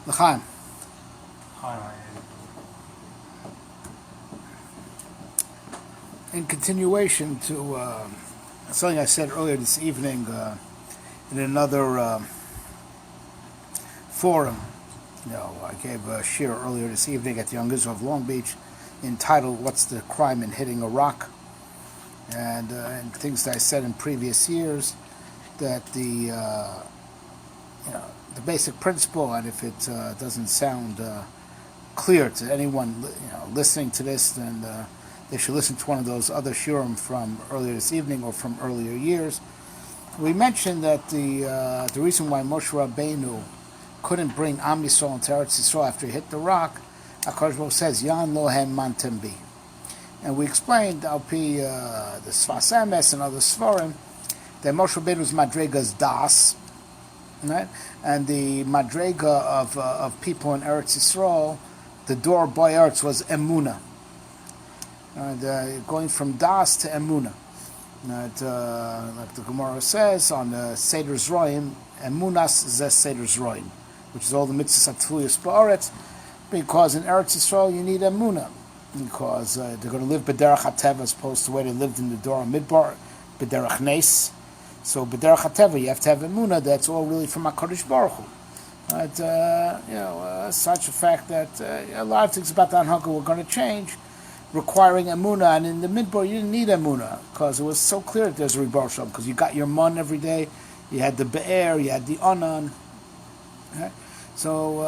L'chaim. Hi. In continuation to something I said earlier this evening in another forum, I gave a shir earlier this evening at the Young Israel of Long Beach entitled "What's the Crime in Hitting a Rock?" and things that I said in previous years that the basic principle, and if it doesn't sound clear to anyone listening to this, then they should listen to one of those other shiurim from earlier this evening or from earlier years. We mentioned that the reason why Moshe Rabbeinu couldn't bring Am Yisrael into Eretz Yisrael after he hit the rock, HaKadosh Baruch Hu says, Yan lohem mantem bi. And we explained, Al-Pi, the Sfas Emes and other Svarim, that Moshe Rabbeinu's Madrega's Das, right? And the Madrega of people in Eretz Yisrael, the door by Eretz was Emunah. Going from Das to Emunah. Like the Gemara says on the Seder Zroim, Emunas zeh Seder Zroim, which is all the mitzvahs atfuyas ba'aretz, because in Eretz Yisrael you need Emunah, because they're going to live b'derech hateva as opposed to where they lived in the Dor Midbar, b'derech nes. So b'derech hateva you have to have Emunah. That's all really from HaKadosh Baruch Hu. Such a fact that a lot of things about the Anhaga were going to change, requiring Emunah, and in the Midbar you didn't need Emunah because it was so clear that there's a Ribar Shalom, because you got your Mun every day, you had the Be'er, you had the Anan. Right? So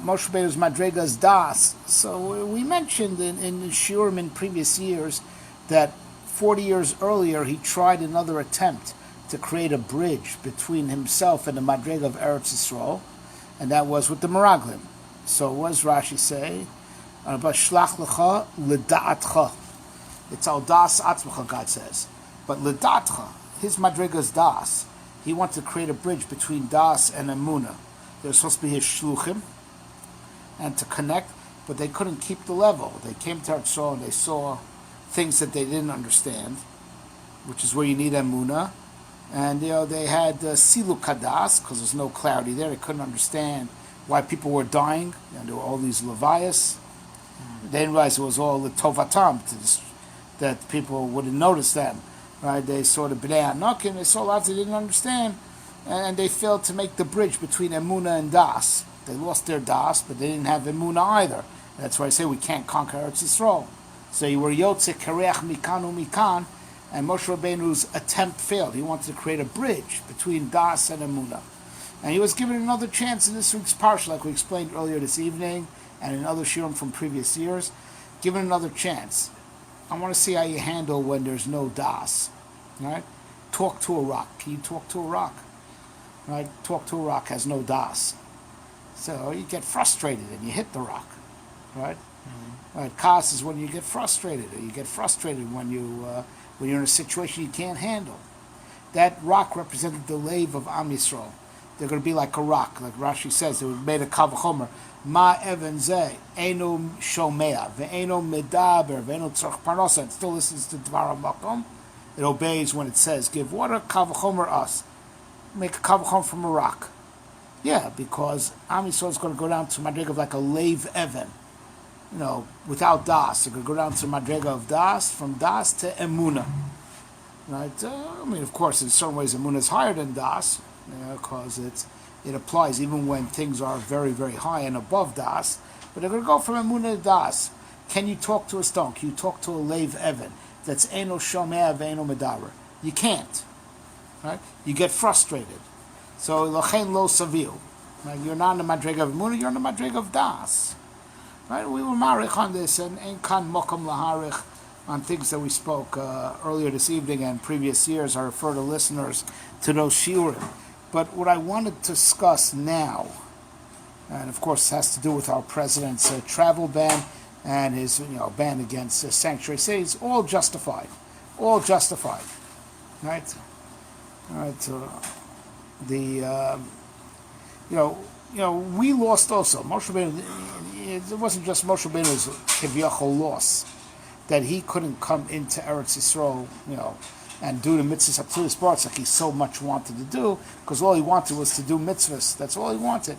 Moshe Rabbeinu's Madrega's Das. So we mentioned in Shiurim in previous years that 40 years earlier he tried another attempt to create a bridge between himself and the Madrega of Eretz Yisrael, and that was with the Meraglim. So what does Rashi say? Shlach lecha l'da'atcha. It's al das atzmacha, God says. But l'da'atcha, his Madrega's Das, he wanted to create a bridge between Das and Emunah. They were supposed to be his shluchim and to connect, but they couldn't keep the level. They came to Eretz Yisrael and they saw things that they didn't understand, which is where you need Emunah. And they had Silu Kadas, because there's no clarity there. They couldn't understand why people were dying, and there were all these Levias. They didn't realize it was all the Tovatam, that people wouldn't notice them. Right? They saw the Bnei Anakim, they saw lots they didn't understand, and they failed to make the bridge between Emunah and Das. They lost their Das, but they didn't have Emunah either. That's why I say we can't conquer Eretz Yisrael. So you were Yotze Kareach Mikan Umikan, and Moshe Rabbeinu's attempt failed. He wanted to create a bridge between Das and Emunah. And he was given another chance in this week's parsha, like we explained earlier this evening, and in other shiurim from previous years. Given another chance. I want to see how you handle when there's no Das. Right? Talk to a rock. Can you talk to a rock? Right? Talk to a rock has no Das. So you get frustrated and you hit the rock. Right? Mm-hmm. Right? Kas is when you get frustrated, or you get frustrated when you're in a situation you can't handle. That rock represented the lave of Am Yisrael. They're going to be like a rock, like Rashi says. They were made of kavachomer. Ma even zeh eno shomea ve'eno medaber ve'eno tzarch parnosa. It still listens to Dvar HaMakom. It obeys when it says, give water, kavachomer us. Make a kavachomer from a rock. Yeah, because Am Yisrael is going to go down to Madrega of like a lave even. Without Das. They're going to go down to Madrega of Das, from Das to Emunah. Right? Of course, in certain ways Emunah is higher than Das, because it applies even when things are very, very high and above Das. But they're going to go from Emunah to Das. Can you talk to a stone? Can you talk to a lave even? That's Eno Shomea ve'eno Medaber. You can't. Right? You get frustrated. So, Lachen lo savil. Right? You're not in the Madrega of Emunah, you're in the Madrega of Das. Right? We were marich on this, and Ein Kan Mokum Laharich, on things that we spoke earlier this evening and previous years. I refer to listeners to those shiurim. But what I want to discuss now, and of course has to do with our president's travel ban and his ban against sanctuary cities, all justified, right? All right. We lost also. Moshe Rabbeinu, it wasn't just Moshe Rabbeinu's kiviyachol loss that he couldn't come into Eretz Yisrael, and do the mitzvahs up to his parts like he so much wanted to do, because all he wanted was to do mitzvahs. That's all he wanted.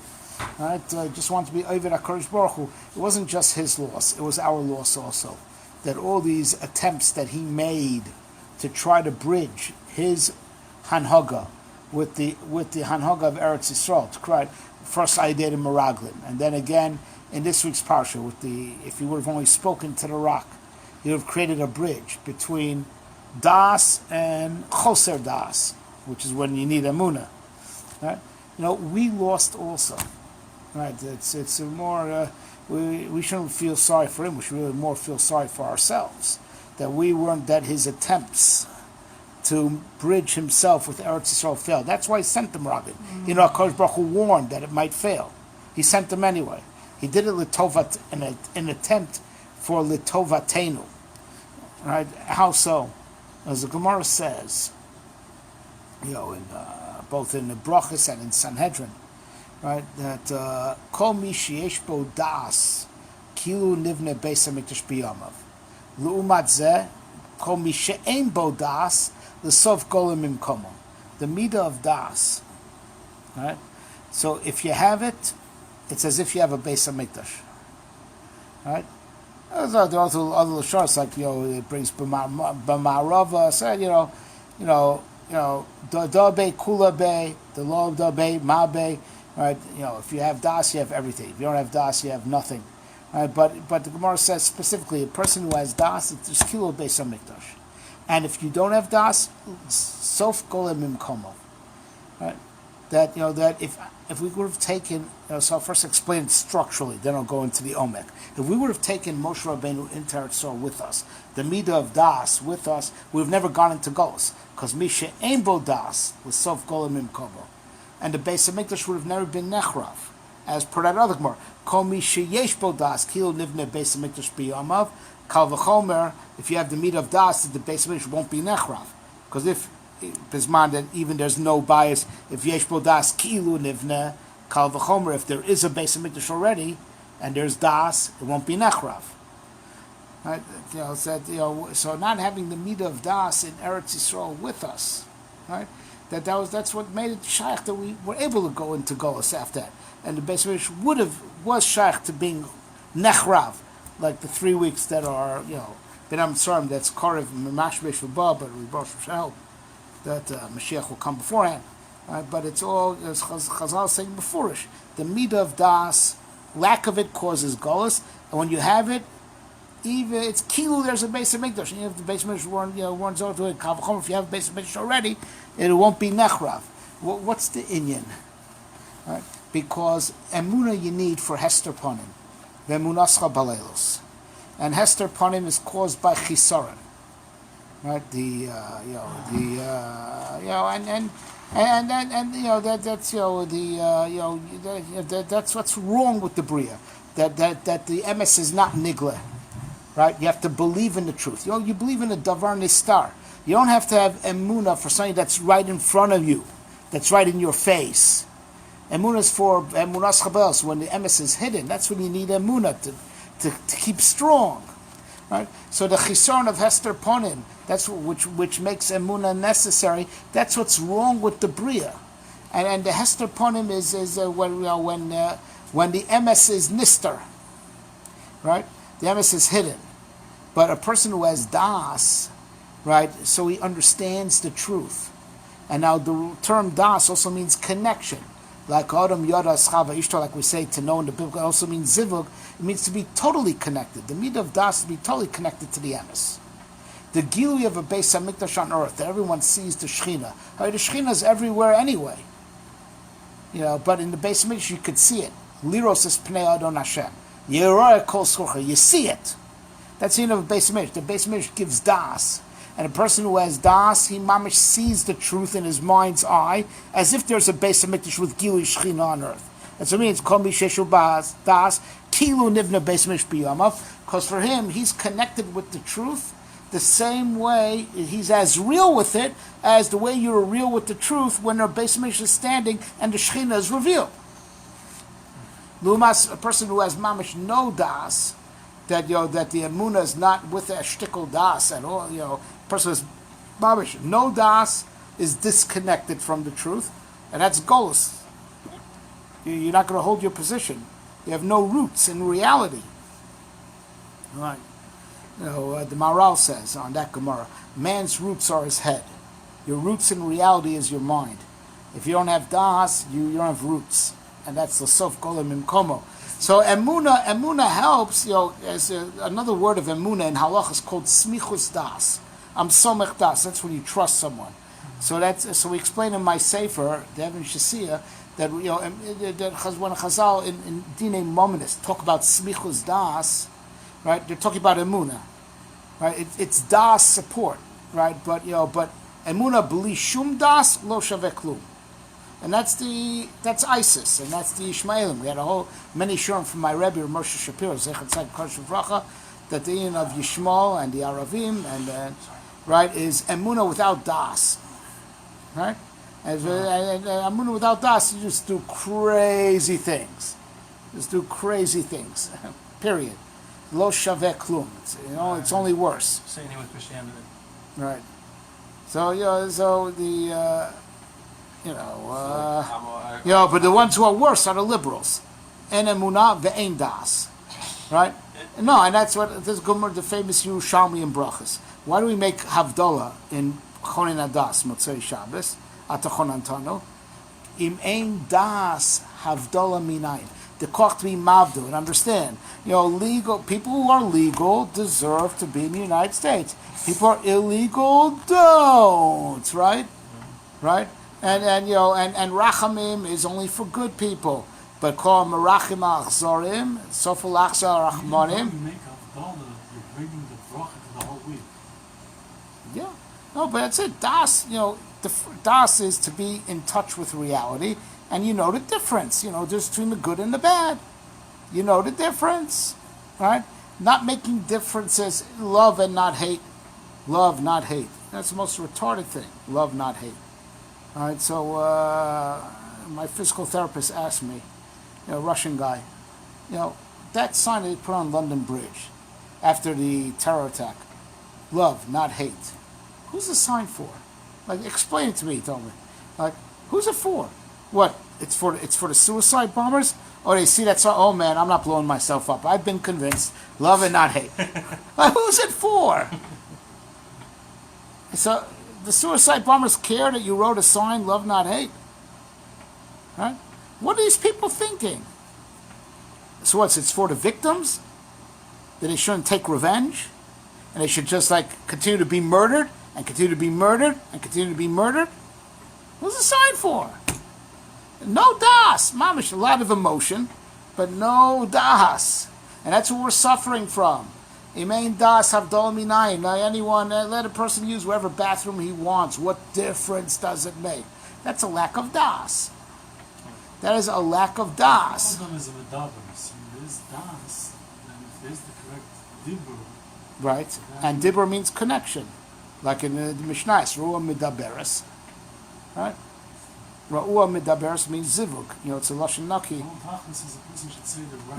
Right? Just wanted to be Oved HaKadosh Baruch Hu. It wasn't just his loss; it was our loss also. That all these attempts that he made to try to bridge his Hanhaga with the Hanhaga of Eretz Yisrael, to cry first idea to Meraglin, and then again in this week's parsha with if he would have only spoken to the rock, he would have created a bridge between Das and Choser Das, which is when you need Emunah. Right? We lost also. Right? It's a more we shouldn't feel sorry for him. We should really more feel sorry for ourselves that we weren't, that his attempts to bridge himself with Eretz Yisrael failed. That's why he sent them Rabin. HaKadosh Baruch Hu warned that it might fail. He sent them anyway. He did it litovat, an attempt for litovatenu. Right? How so? As the Gemara says, both in the Brachas and in Sanhedrin, right? That kol mi sheyesh bo das kilu nivne beis hamikdash biyamav. L'umat zeh kol mi she'ein bo das l'sof golim imkomo. The midah of das, right? So if you have it, it's as if you have a beis hamikdash, right? There's other lashonos like it brings b'ma'arava. Said dabe kula be, the law of dabe ma'be. Right? If you have das, you have everything. If you don't have das, you have nothing. Right? But the Gemara says specifically a person who has das, it's kilo beis hamikdash. And if you don't have das, sof golem imkomo. Right? That if we would have taken, so I'll first explain it structurally, then I'll go into the omek. If we would have taken Moshe Rabbeinu into Eretz Yisrael with us, the midah of das with us, we would have never gone into Golus, because Misha Ein Bo Das was sof golem imkomo, and the Beis Hamikdash would have never been nechrav, as per that other Gemara. Kol Misha Yesh Bo Das Kilo Nivne Beis Hamikdash Biyamav Kal V'chomer. If you have the midah of das, the Beis Hamikdash won't be nechrav, because if Bisman that even there's no bias. If yesh bo das kilu nivne kal v'chomer, if there is a Beis Hamikdash already and there's das, it won't be nechrav. Right? So not having the midah of das in Eretz Yisrael with us, right? That's what made it shaykh that we were able to go into Golus after that, and the Beis Hamikdash was shaykh to being nechrav, like the 3 weeks that are B'nam Tzorim, that's Korev Mashbesh V'Ba, but Ribosh Shel, that Mashiach will come beforehand. Right? But it's all, as Chazal is saying beforish, the midah of das, lack of it causes Golus, and when you have it, even it's kilu, there's a Beis Hamikdash, and if the Beis Hamikdash warns over to it, if you have a Beis Hamikdash already, it won't be nechrav. What's the inyan? Right? Because emuna you need for Hester Panim, ve'emunascha balelos, and Hester Panim is caused by chisaron. Right, that's what's wrong with the bria. That the emes is not nigla. Right, you have to believe in the truth. You believe in a davar nistar. You don't have to have emuna for something that's right in front of you, that's right in your face. Emuna is for emunas chabels. When the emes is hidden, that's when you need emuna to keep strong. Right? So the chisaron of Hester Ponim, that's which makes emuna necessary. That's what's wrong with the bria, and the Hester Ponim is when the emes is nister, right? The emes is hidden, but a person who has das, right? So he understands the truth, and now the term das also means connection. Like Adam Yada Schava Ishtar, like we say, to know in the Bible, also means zivug. It means to be totally connected. The midah of das to be totally connected to the emes. The gilui of a Beis Hamikdash on earth, that everyone sees the Shechina. The Shechina is everywhere anyway. But in the Beis Hamikdash you could see it. Liros is Pnei Adon Hashem. Yeroah Kol Schorcha. You see it. That's the end of a Beis Hamikdash. The Beis Hamikdash gives das. And a person who has das, he mamish sees the truth in his mind's eye, as if there's a Beis Hamikdash with Gilui Shechina on earth. That's what it means. Kol mi sheshu das kilu nivna Beis Hamikdash biyamav. Because for him, he's connected with the truth the same way. He's as real with it as the way you're real with the truth when a Beis Hamikdash is standing and the Shechina is revealed. Lumas, a person who has mamish no das, that the emuna is not with a shtickle das at all. Person is Babish, no das is disconnected from the truth, and that's golus. You're not going to hold your position. You have no roots in reality. Right. The Maral says on that Gemara, man's roots are his head. Your roots in reality is your mind. If you don't have das, you don't have roots. And that's the sof golem imkomo. So emuna helps, as another word of emuna in halach is called smichus das. I'm somech das. That's when you trust someone. So we explain in my sefer, Devin Shasia, that when Chazal in Dinei Mominus talk about smichus das, right? They're talking about emuna, right? It's das support, right? But emuna bli shum das lo shaveh klum, and that's ISIS, and that's the Ishmaelim. We had many shurim from my Rebbe Moshe Shapiro, Zechat Tzad Kodesh V'Bracha, that the union of Yishmael and the Aravim, and right is emuna without das, right? And emuna without das, you just do crazy things. Period. Lo shaveh klum. It's only worse. Same thing with Christianity. Right. So but the ones who are worse are the liberals. En emunah ve'en das. Right? No, and that's what this Gomer, the famous Yerushalmi in Brachas. Why do we make Havdalah in Chonin Adas, Motzei Shabbos, Atachon Antano? Im ein das Havdalah minayin. The koch to be mavdu, and understand, legal people who are legal deserve to be in the United States. People who are illegal don't, right? Right? And rachamim is only for good people. But call merachim achzorim, sofel achzar rachmanim. You make Havdalah, you're bringing the bracha to the whole week. Yeah. No, but that's it. Das, the das is to be in touch with reality. And you know the difference, there's between the good and the bad. You know the difference, right? Not making differences, love and not hate. Love, not hate. That's the most retarded thing, love, not hate. All right, so my physical therapist asked me, Russian guy, that sign that they put on London Bridge after the terror attack, love, not hate. Who's the sign for? Like, explain it to me, he told me. Like, who's it for? What? It's for the suicide bombers? Or they see that song, oh man, I'm not blowing myself up. I've been convinced. Love and not hate. Like, who's it for? So the suicide bombers care that you wrote a sign, love, not hate. Right? What are these people thinking? So it's for the victims? That they shouldn't take revenge? And they should just continue to be murdered and continue to be murdered and continue to be murdered? What's the sign for? No das, mamish, a lot of emotion, but no das, and that's what we're suffering from. Imain das havdol minayin. Now, anyone, let a person use whatever bathroom he wants. What difference does it make? That's a lack of das. That is a lack of das. All of them is a medabers. There's das, and if there's the correct dibur. Right, and dibur means connection, like in the Mishnah, ruah midaberes, right? Ra'ua midaberes means zivug. It's a lashon naki.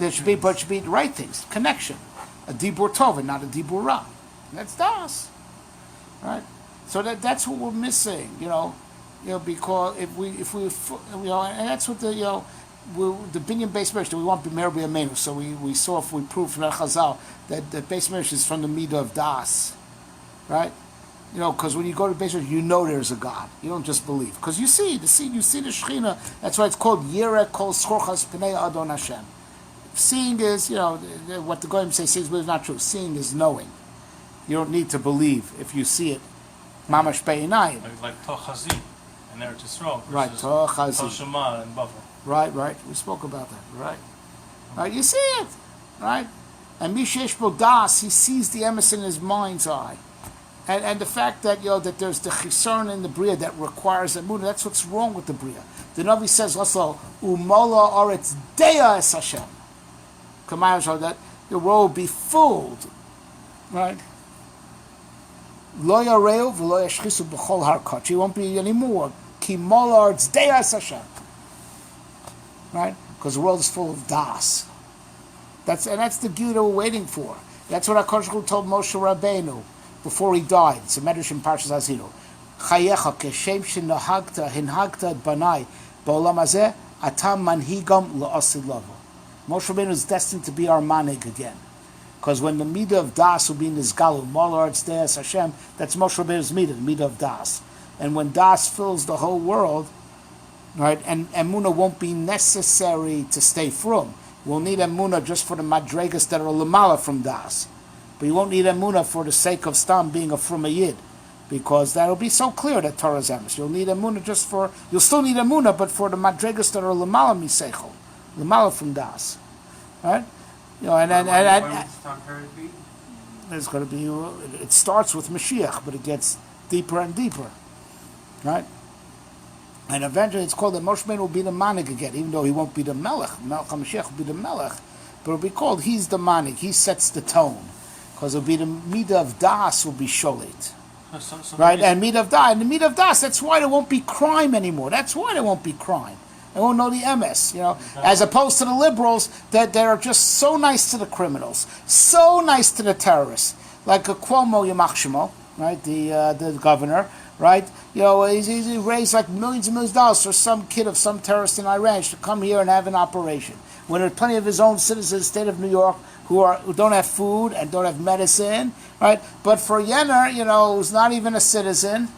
There should be the right things, connection, a dibur tov and not a dibur ra. That's das, right? So that's what we're missing, because if we and that's what the binyan base marriage that we want b'mer b'yameinu. So we saw if we prove from that Chazal that the base marriage is from the midah of das, right? Because when you go to base marriage, there's a God. You don't just believe, because you see the Shechina. That's why it's called Yereh Kol Schorchas Pnei Adon Hashem. Seeing is, what the Goyim say, seeing is not true. Seeing is knowing. You don't need to believe if you see it. Mamash Be'inayim. Like Tochazi and Eretz Yisrael. Right, Tochazi. Toshama and Bavel. Right. We spoke about that. Right. You see it. Right. And Mishesh Bo Das, he sees the emes in his mind's eye. And the fact that that there's the chisarn in the bria that requires a emunah, that's what's wrong with the bria. The Navi says also, "Umala aretz deya es Hashem." Kamayim that the world will be fooled, right? Lo yareu v'lo yashchisu b'chol harkat. It won't be anymore. Ki mala aretz deya es Hashem, right? Because the world is full of das. That's the Gila we're waiting for. That's what HaKadosh Baruch Hu told Moshe Rabbeinu. before he died. It's a medrash in Parshas Haziru. Chayecha keshem shenahagta hinhagta et banai ba'olam hazeh atam manhigam la'asid lavo. Moshe Rabbeinu is destined to be our manig again. Because when the midah of das will be in this galu, Molards Deus Hashem, that's Moshe Rabbeinu's midah, the midah of das. And when das fills the whole world, right, and emunah won't be necessary to stay from. We'll need emunah just for the madregas that are lamala from das. But you won't need emunah for the sake of stam being a from a yid. Because that'll be so clear that Torah's emes. You'll need emunah just for, you'll still need emunah, but for the madregas that are lamala miseichel, lamala from das. Right? You know, and there's going to be. It starts with Mashiach, but it gets deeper and deeper, right? And eventually, it's called that Moshe Rabbeinu will be the manig again, even though he won't be the melech. Melech HaMashiach will be the melech, but it'll be called he's the manig. He sets the tone, because it'll be the midah of das will be sholit, right? And midah of das, and the midah of das. That's why there won't be crime anymore. That's why there won't be crime. They won't know the MS, you know, as opposed to the liberals that are just so nice to the criminals, so nice to the terrorists, like a Cuomo Yamach Shemo, right, the governor, right, you know, he raised like millions and millions of dollars for some kid of some terrorist in Iran to come here and have an operation, when there are plenty of his own citizens in the state of New York who don't have food and don't have medicine, right, but for Yenner, you know, who's not even a citizen,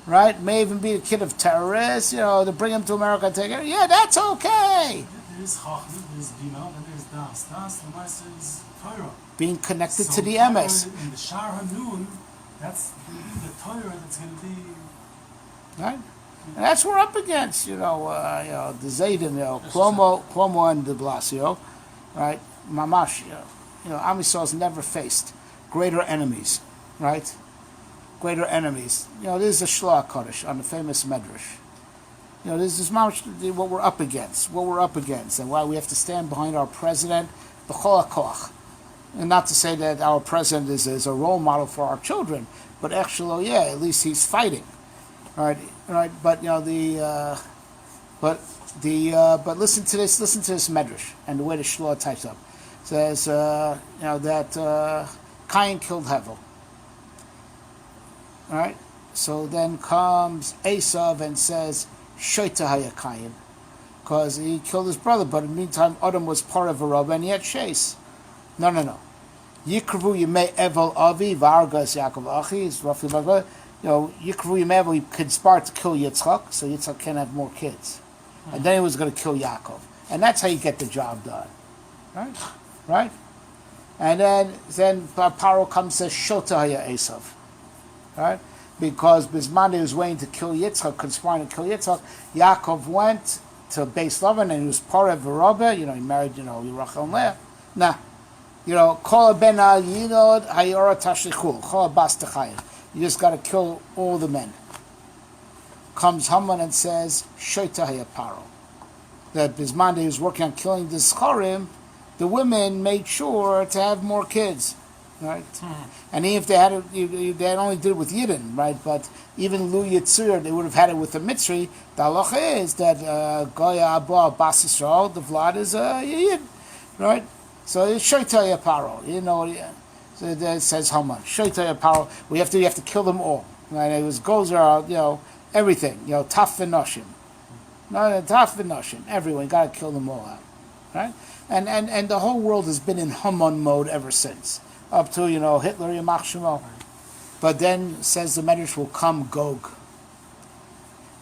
right? May even be a kid of terrorists, you know, to bring him to America and take it. Yeah, that's okay. There's Chachma, there's Bina, and there's Das. Das, the Master is Torah. Being connected So to the Torah MS. in the Shar HaNun, that's the Torah that's going to be... Right? And that's what we're up against, you know, the Zayden, you know, Cuomo and de Blasio, right? Mamash, you know, Am Yisrael's never faced greater enemies, right? Greater enemies. You know, this is a Shloah Kodesh on the famous Medrash. You know, this is what we're up against, and why we have to stand behind our president, b'chol hakoach. And not to say that our president is a role model for our children, but actually, yeah, at least he's fighting, right? But you know but listen to this Medrash and the way the Shloah types up. It says, you know, that Cain killed Hevel. All right, so then comes Esav and says, Shoita Hayakayim, because he killed his brother, but in the meantime, Adam was part of a Rabba and he had Shais. No. Yikruvu Yimei Evel Avi, Vargas Yaakov Achi, is roughly like, you know, Yikruvu Yimei Evel, he conspired to kill Yitzchak, so Yitzchak can't have more kids. And then he was going to kill Yaakov. And that's how you get the job done. Right? And then Paro comes and says, Shota Haya Esav. Right? Because Bismani was waiting to kill Yitzchak, conspiring to kill Yitzchak, Yaakov went to Beis Lavan and he was part of Verobah, you know, he married, you know, Rachel and Leah. Nah. You know, Kol ben al Yinod Hayora Tashlichul, Kol Bas Techayim. You just got to kill all the men. Comes Haman and says, Shoita Hayaparo. That Bismani was working on killing the Schorim, the women made sure to have more kids. Right, and even if they had it, they only did it with Yidden, right? But even Lu Yitzur, they would have had it with the Mitzri. The halacha is that Goya Abba Bas Yisrael, the Vlad is a Yid, right? So it's Shoitay Aparo, you know. So it says Haman Shoitay Aparo. You have to kill them all, right? It was Gozer, you know, everything, you know, Taf v'Noshim, no, Taf v'Noshim, everyone. You got to kill them all out, right? And the whole world has been in Haman mode ever since. Up to, you know, Hitler, Yamach Shemo. But then, says the Medrash, will come Gog.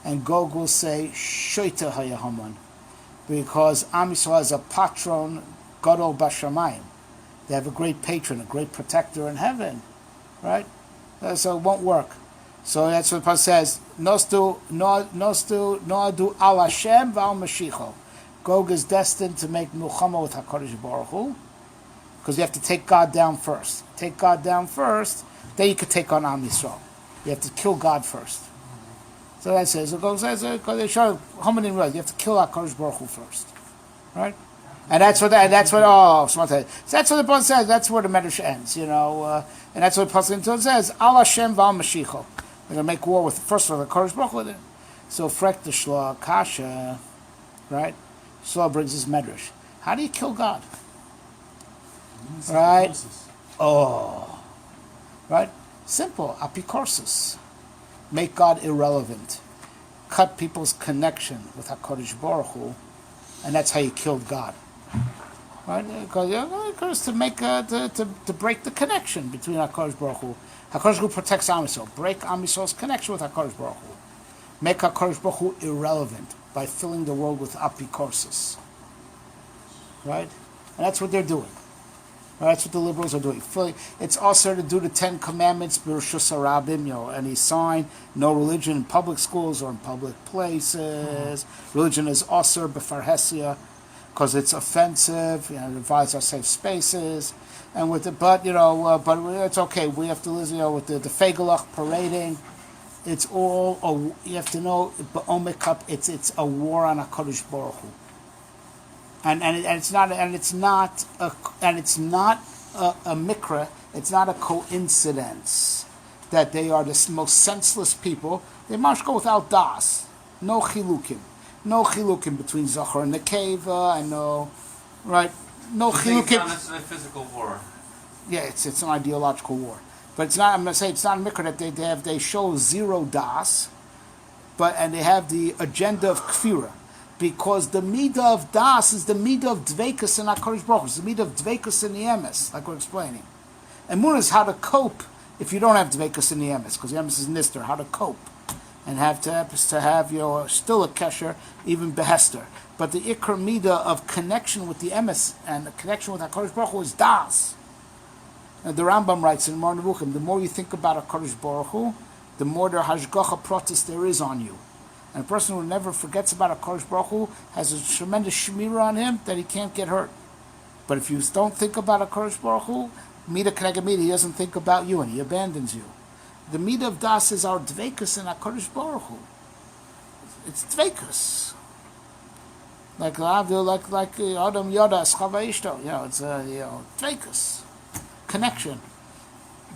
And Gog will say, Shoita Haya Haman. Because Am Yisrael is a patron, Gadol Bashamayim. They have a great patron, a great protector in heaven. Right? So it won't work. So that's what the Pasuk says, Nostu al Hashem v'al Mashiach. Gog is destined to make Milchama with HaKadosh Baruch Hu. Because you have to take God down first. Take God down first, then you can take on Am Yisrael. You have to kill God first. So that says, because they show Haman in you have to kill HaKadosh Baruch Hu first. Right? And that's what the Pasuk says, that's where the Medrash ends, you know. And that's what the Pasuk says, Al Hashem v'al Mashiach. They're going to make war with, first of all, the HaKadosh Baruch Hu. So Frek the Shloah Kasha, right? Shloah brings his Medrash. How do you kill God? Right? Oh. Right? Simple, apikorsis. Make God irrelevant. Cut people's connection with HaKadosh Baruch Hu, and that's how you killed God. Right? Because to make to break the connection between HaKadosh Baruch Hu. HaKadosh Baruch Hu protects Am Yisrael. Break Am Yisrael's connection with HaKadosh Baruch Hu. Make HaKadosh Baruch Hu irrelevant by filling the world with apikorsis. Right? And that's what they're doing. That's what the liberals are doing. It's also to do the 10 Commandments, B'Rishus Harabim, any sign, no religion in public schools or in public places. Religion is also b'farhesia, because it's offensive. It divides our safe spaces. And with the but it's okay. We have to listen. With the Fegelach parading, it's all. You have to know. B'omekap, it's a war on HaKadosh Baruch Hu. And it's not a mikra. It's not a coincidence that they are the most senseless people. They must go without das. No chilukim between Zachar and Nekeva. No chilukim. It's a physical war. Yeah, it's an ideological war, but it's not. I'm going to say it's not a mikra that they show zero das, and they have the agenda of kfira. Because the midah of das is the midah of dveikus in HaKadosh Baruch Hu. It's the midah of dveikus in the emes, like we're explaining. Emunah is how to cope if you don't have dveikus in the emes, because the emes is nister. How to cope and have still a kesher, even behester. But the ikar midah of connection with the emes and the connection with HaKadosh Baruch Hu is das. And the Rambam writes in Mar Nevuchim, the more you think about HaKadosh Baruch Hu, the more the hashgacha pratis there is on you. And a person who never forgets about HaKadosh Baruch Hu has a tremendous shemira on him that he can't get hurt. But if you don't think about HaKadosh Baruch Hu, Mida Keneged Mida, he doesn't think about you and he abandons you. The Mida of Das is our dveikus in HaKadosh Baruch Hu. It's dveikus. Like Adam Yoda Eschava Ishto. It's dveikus. Connection.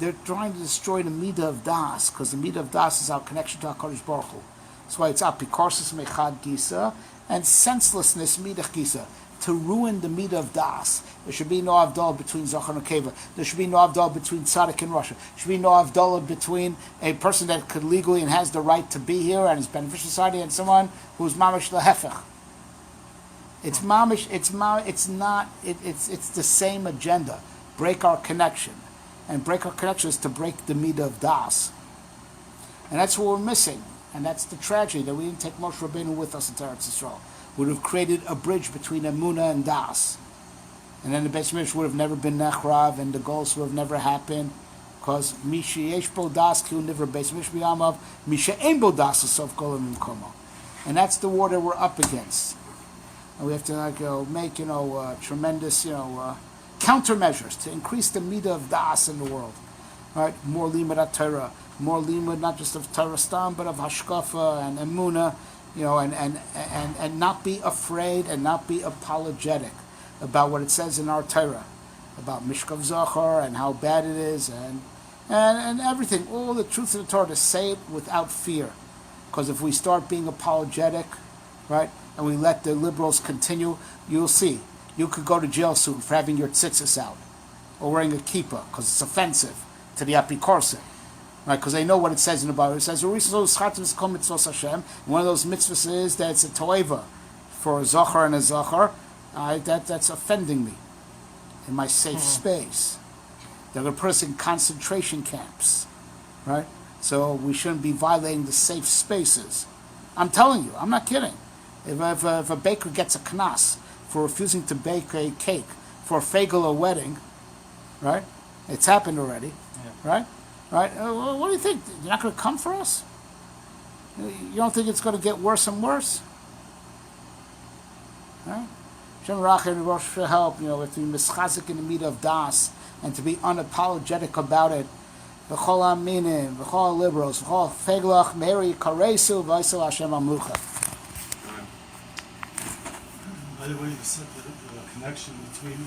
They're trying to destroy the Mida of Das, because the Mida of Das is our connection to HaKadosh Baruch Hu. That's why it's apikorsis mechad gisa and senselessness midach gisa, to ruin the midah of das. There should be no avdal between Zachar and Keva. There should be no avdal between tzaddik and Russia. There should be no avdal between a person that could legally and has the right to be here and is beneficial society and someone who's mamish lehefech. It's mamish. It's the same agenda. Break our connection, and break our connection is to break the midah of das, and that's what we're missing. And that's the tragedy, that we didn't take Moshe Rabbeinu with us into Eretz Yisrael. We would have created a bridge between Emunah and Das. And then the Beis Midrash would have never been Nechrav, and the goals would have never happened. Because Misha Yesh Bo Das Ki Never Beis Midrash B'Yamav, Misha Ein Bo Das Sof Golam Imkomo. And that's the war that we're up against. And we have to make tremendous countermeasures to increase the midah of Das in the world. Right? More limud Torah. More limud, not just of Torah Stam, but of Hashkafa and Emunah, and not be afraid and not be apologetic about what it says in our Torah, about Mishkav Zachar and how bad it is, and everything, all the truth of the Torah, to say it without fear. Because if we start being apologetic, right, and we let the liberals continue, you'll see, you could go to jail soon for having your tzitzis out, or wearing a kippah, because it's offensive to the apikorsim. Right, because they know what it says in the Bible. It says, one of those mitzvahs is that it's a toeva for a zachar and a zachar. That's offending me in my safe space. They're going to put us in concentration camps. Right? So we shouldn't be violating the safe spaces. I'm telling you, I'm not kidding. If a baker gets a knas for refusing to bake a cake for a fegel wedding, right? It's happened already, right? Right? What do you think? You're not going to come for us? You don't think it's going to get worse and worse? Right? Shem Rachel and Rosh for help. We have to be mischazik in the midah of das and to be unapologetic about it. V'chol aminim, v'chol liberals, v'chol feglach, Mary karesu, v'aisel Hashem amlucha. By the way, you said the connection between